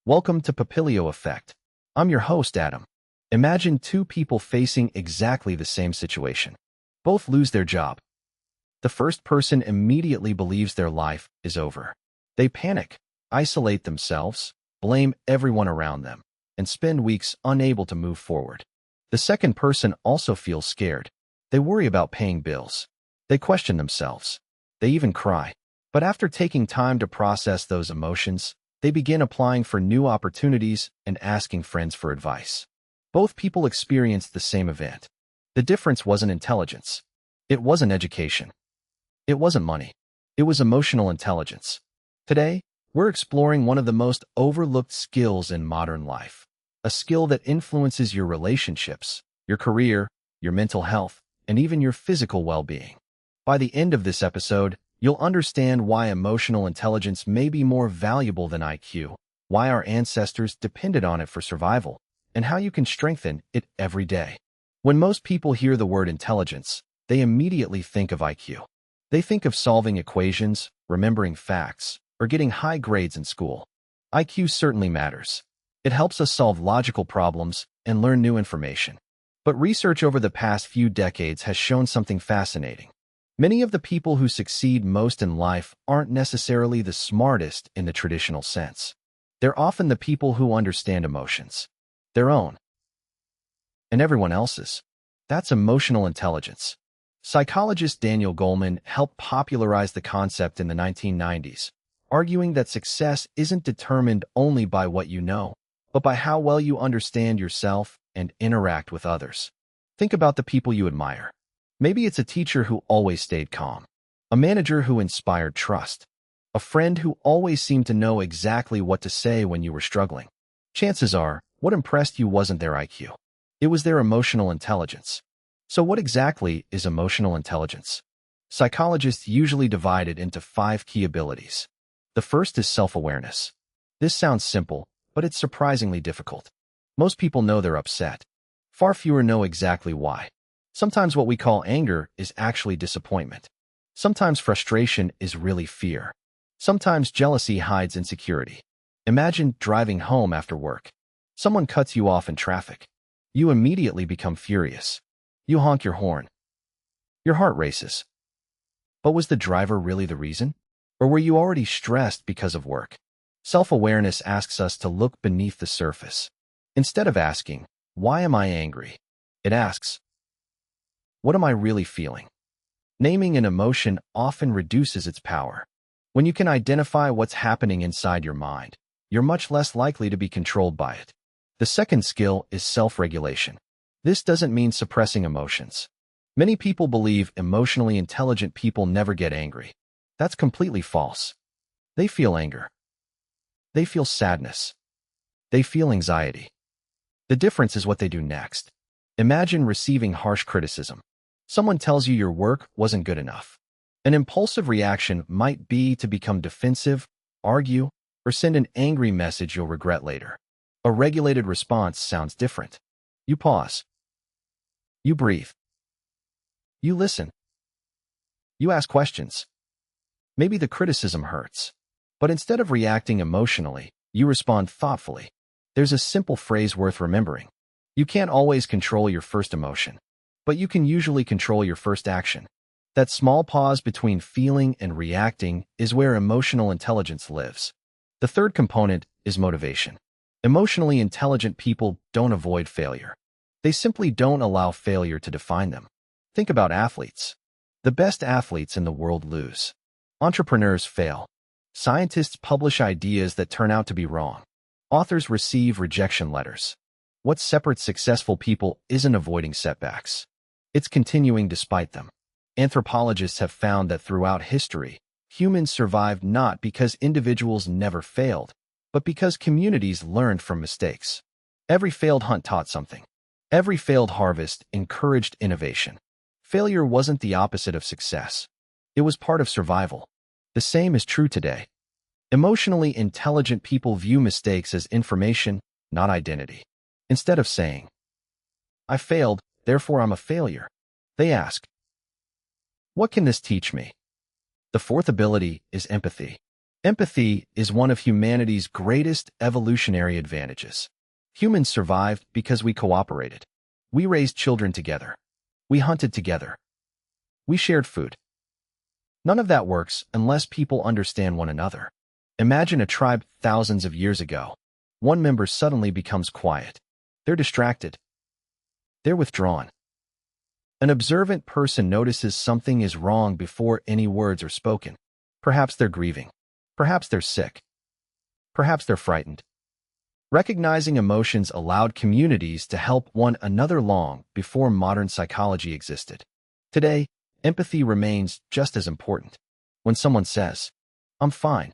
Welcome to Papilio Effect. I'm your host, Adam. Imagine two people facing exactly the same situation. Both lose their job. The first person immediately believes their life is over. They panic, isolate themselves, blame everyone around them, and spend weeks unable to move forward. The second person also feels scared. They worry about paying bills. They question themselves. They even cry. But after taking time to process those emotions, they begin applying for new opportunities and asking friends for advice. Both people experienced the same event. The difference wasn't intelligence. It wasn't education. It wasn't money. It was emotional intelligence. Today, we're exploring one of the most overlooked skills in modern life, a skill that influences your relationships, your career, your mental health, and even your physical well-being. By the end of this episode, you'll understand why emotional intelligence may be more valuable than IQ, why our ancestors depended on it for survival, and how you can strengthen it every day. When most people hear the word intelligence, they immediately think of IQ. They think of solving equations, remembering facts, or getting high grades in school. IQ certainly matters. It helps us solve logical problems and learn new information. But research over the past few decades has shown something fascinating. Many of the people who succeed most in life aren't necessarily the smartest in the traditional sense. They're often the people who understand emotions, their own, and everyone else's. That's emotional intelligence. Psychologist Daniel Goleman helped popularize the concept in the 1990s, arguing that success isn't determined only by what you know, but by how well you understand yourself and interact with others. Think about the people you admire. Maybe it's a teacher who always stayed calm, a manager who inspired trust, a friend who always seemed to know exactly what to say when you were struggling. Chances are, what impressed you wasn't their IQ. It was their emotional intelligence. So what exactly is emotional intelligence? Psychologists usually divide it into 5 key abilities. The first is self-awareness. This sounds simple, but it's surprisingly difficult. Most people know they're upset. Far fewer know exactly why. Sometimes what we call anger is actually disappointment. Sometimes frustration is really fear. Sometimes jealousy hides insecurity. Imagine driving home after work. Someone cuts you off in traffic. You immediately become furious. You honk your horn. Your heart races. But was the driver really the reason? Or were you already stressed because of work? Self-awareness asks us to look beneath the surface. Instead of asking, "Why am I angry?" it asks, "What am I really feeling?" Naming an emotion often reduces its power. When you can identify what's happening inside your mind, you're much less likely to be controlled by it. The second skill is self-regulation. This doesn't mean suppressing emotions. Many people believe emotionally intelligent people never get angry. That's completely false. They feel anger. They feel sadness. They feel anxiety. The difference is what they do next. Imagine receiving harsh criticism. Someone tells you your work wasn't good enough. An impulsive reaction might be to become defensive, argue, or send an angry message you'll regret later. A regulated response sounds different. You pause. You breathe. You listen. You ask questions. Maybe the criticism hurts. But instead of reacting emotionally, you respond thoughtfully. There's a simple phrase worth remembering. You can't always control your first emotion, but you can usually control your first action. That small pause between feeling and reacting is where emotional intelligence lives. The third component is motivation. Emotionally intelligent people don't avoid failure. They simply don't allow failure to define them. Think about athletes. The best athletes in the world lose. Entrepreneurs fail. Scientists publish ideas that turn out to be wrong. Authors receive rejection letters. What separates successful people isn't avoiding setbacks. It's continuing despite them. Anthropologists have found that throughout history, humans survived not because individuals never failed, but because communities learned from mistakes. Every failed hunt taught something. Every failed harvest encouraged innovation. Failure wasn't the opposite of success. It was part of survival. The same is true today. Emotionally intelligent people view mistakes as information, not identity. Instead of saying, "I failed, therefore I'm a failure," they ask, "What can this teach me?" The fourth ability is empathy. Empathy is one of humanity's greatest evolutionary advantages. Humans survived because we cooperated. We raised children together. We hunted together. We shared food. None of that works unless people understand one another. Imagine a tribe thousands of years ago. One member suddenly becomes quiet. They're distracted. They're withdrawn. An observant person notices something is wrong before any words are spoken. Perhaps they're grieving. Perhaps they're sick. Perhaps they're frightened. Recognizing emotions allowed communities to help one another long before modern psychology existed. Today, empathy remains just as important. When someone says, "I'm fine,"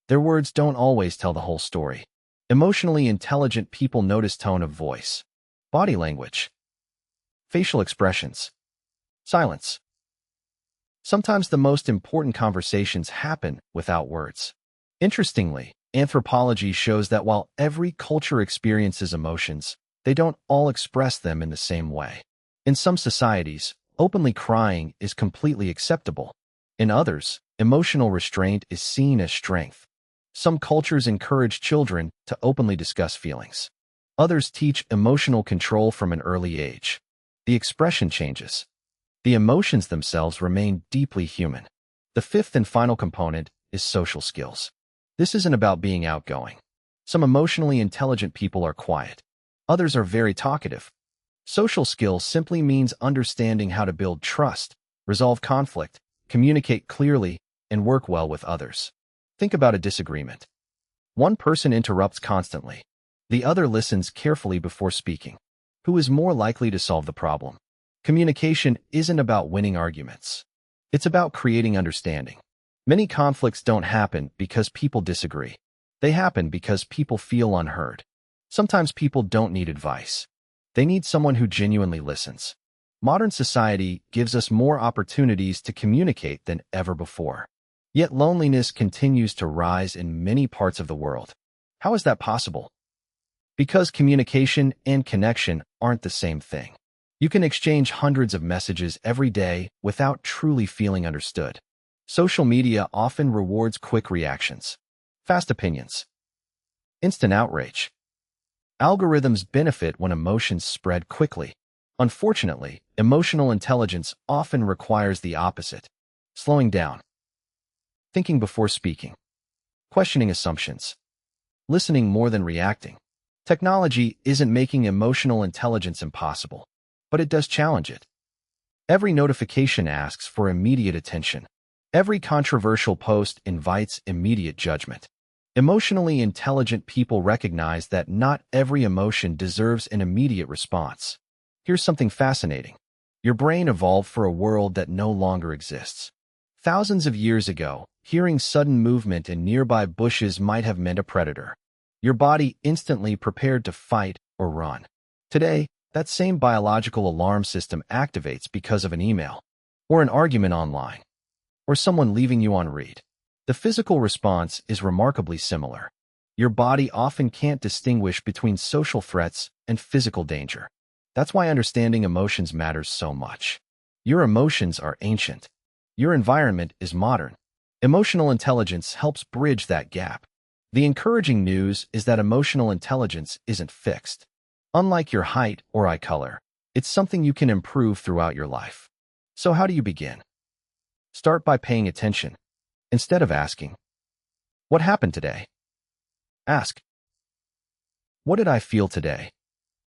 their words don't always tell the whole story. Emotionally intelligent people notice tone of voice, body language, facial expressions, silence. Sometimes the most important conversations happen without words. Interestingly, anthropology shows that while every culture experiences emotions, they don't all express them in the same way. In some societies, openly crying is completely acceptable. In others, emotional restraint is seen as strength. Some cultures encourage children to openly discuss feelings. Others teach emotional control from an early age. The expression changes. The emotions themselves remain deeply human. The fifth and final component is social skills. This isn't about being outgoing. Some emotionally intelligent people are quiet. Others are very talkative. Social skills simply means understanding how to build trust, resolve conflict, communicate clearly, and work well with others. Think about a disagreement. One person interrupts constantly. The other listens carefully before speaking. Who is more likely to solve the problem? Communication isn't about winning arguments. It's about creating understanding. Many conflicts don't happen because people disagree. They happen because people feel unheard. Sometimes people don't need advice. They need someone who genuinely listens. Modern society gives us more opportunities to communicate than ever before. Yet loneliness continues to rise in many parts of the world. How is that possible? Because communication and connection aren't the same thing. You can exchange hundreds of messages every day without truly feeling understood. Social media often rewards quick reactions, fast opinions, instant outrage. Algorithms benefit when emotions spread quickly. Unfortunately, emotional intelligence often requires the opposite: slowing down, thinking before speaking, questioning assumptions, listening more than reacting. Technology isn't making emotional intelligence impossible, but it does challenge it. Every notification asks for immediate attention. Every controversial post invites immediate judgment. Emotionally intelligent people recognize that not every emotion deserves an immediate response. Here's something fascinating. Your brain evolved for a world that no longer exists. Thousands of years ago, hearing sudden movement in nearby bushes might have meant a predator. Your body instantly prepared to fight or run. Today, that same biological alarm system activates because of an email, or an argument online, or someone leaving you on read. The physical response is remarkably similar. Your body often can't distinguish between social threats and physical danger. That's why understanding emotions matters so much. Your emotions are ancient. Your environment is modern. Emotional intelligence helps bridge that gap. The encouraging news is that emotional intelligence isn't fixed. Unlike your height or eye color, it's something you can improve throughout your life. So how do you begin? Start by paying attention. Instead of asking, "What happened today?" Ask, "What did I feel today?"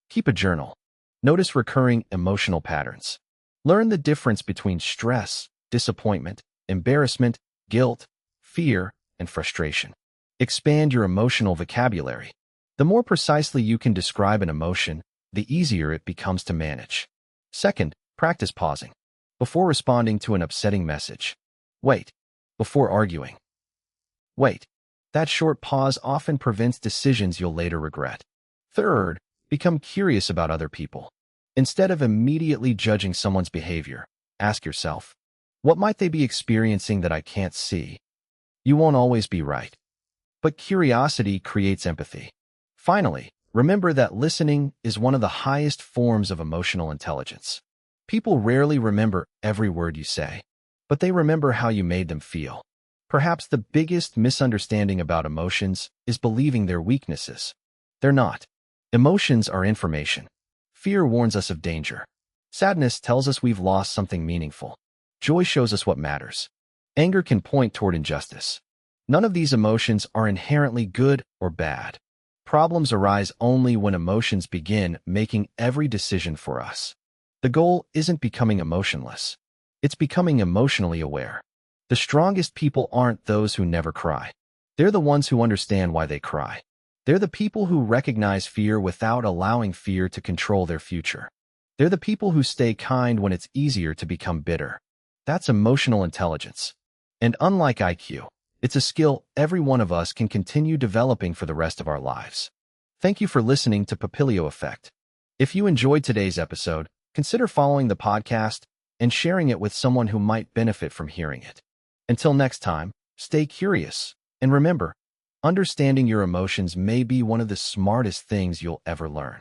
Keep a journal. Notice recurring emotional patterns. Learn the difference between stress, disappointment, embarrassment, guilt, fear, and frustration. Expand your emotional vocabulary. The more precisely you can describe an emotion, the easier it becomes to manage. Second, practice pausing. Before responding to an upsetting message, wait. Before arguing, wait. That short pause often prevents decisions you'll later regret. Third, become curious about other people. Instead of immediately judging someone's behavior, ask yourself, what might they be experiencing that I can't see? You won't always be right, but curiosity creates empathy. Finally, remember that listening is one of the highest forms of emotional intelligence. People rarely remember every word you say, but they remember how you made them feel. Perhaps the biggest misunderstanding about emotions is believing they're weaknesses. They're not. Emotions are information. Fear warns us of danger. Sadness tells us we've lost something meaningful. Joy shows us what matters. Anger can point toward injustice. None of these emotions are inherently good or bad. Problems arise only when emotions begin making every decision for us. The goal isn't becoming emotionless. It's becoming emotionally aware. The strongest people aren't those who never cry. They're the ones who understand why they cry. They're the people who recognize fear without allowing fear to control their future. They're the people who stay kind when it's easier to become bitter. That's emotional intelligence. And unlike IQ, it's a skill every one of us can continue developing for the rest of our lives. Thank you for listening to Papilio Effect. If you enjoyed today's episode, consider following the podcast and sharing it with someone who might benefit from hearing it. Until next time, stay curious, and remember, understanding your emotions may be one of the smartest things you'll ever learn.